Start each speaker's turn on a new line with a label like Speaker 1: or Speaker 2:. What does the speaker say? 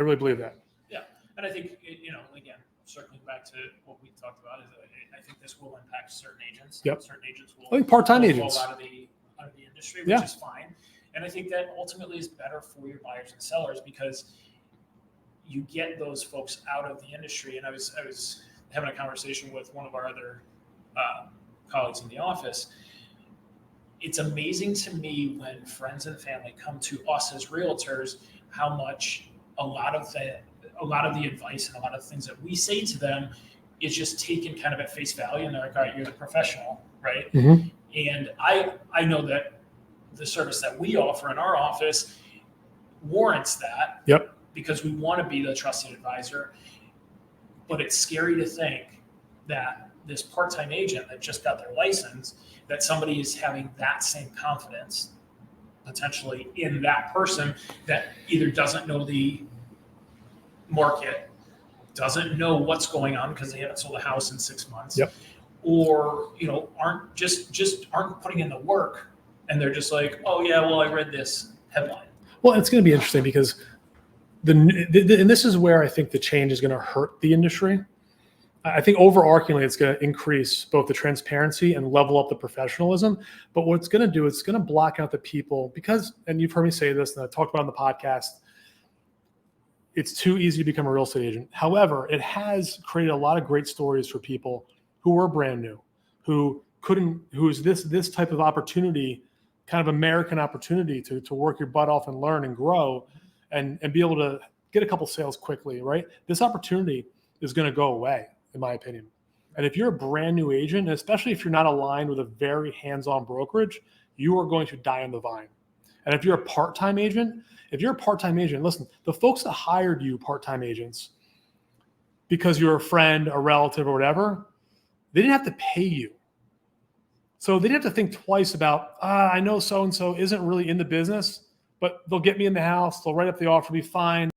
Speaker 1: I really believe that.
Speaker 2: Yeah, and I think, again, circling back to what we talked about, is I think this will impact certain agents.
Speaker 1: Yep.
Speaker 2: Certain agents will.
Speaker 1: I think part-time
Speaker 2: will
Speaker 1: agents.
Speaker 2: fall out of the industry, which is fine. And I think that ultimately is better for your buyers and sellers, because you get those folks out of the industry. And I was having a conversation with one of our other colleagues in the office. It's amazing to me when friends and family come to us as realtors, how much a lot of the advice and a lot of the things that we say to them is just taken kind of at face value, and they're like, all right, you're the professional, right?
Speaker 1: Mm-hmm.
Speaker 2: And I know that the service that we offer in our office warrants that.
Speaker 1: Yep.
Speaker 2: Because we want to be the trusted advisor. But it's scary to think that this part-time agent that just got their license, that somebody is having that same confidence potentially in that person that either doesn't know the market, doesn't know what's going on because they haven't sold a house in 6 months,
Speaker 1: Yep.
Speaker 2: or aren't just aren't putting in the work, and they're just like, oh yeah, well, I read this headline.
Speaker 1: Well, it's going to be interesting because and this is where I think the change is going to hurt the industry. I think overarchingly, it's going to increase both the transparency and level up the professionalism. But what it's going to do is it's going to block out the people because, and you've heard me say this, and I talked about it on the podcast, it's too easy to become a real estate agent. However, it has created a lot of great stories for people who were brand new, who's this type of opportunity, kind of American opportunity to work your butt off and learn and grow and be able to get a couple sales quickly, right? This opportunity is going to go away, in my opinion. And if you're a brand new agent, and especially if you're not aligned with a very hands-on brokerage, you are going to die on the vine. And if you're a part-time agent, listen, the folks that hired you, part-time agents, because you're a friend, a relative, or whatever, they didn't have to pay you. So they didn't have to think twice about, I know so-and-so isn't really in the business, but they'll get me in the house, they'll write up the offer, be fine.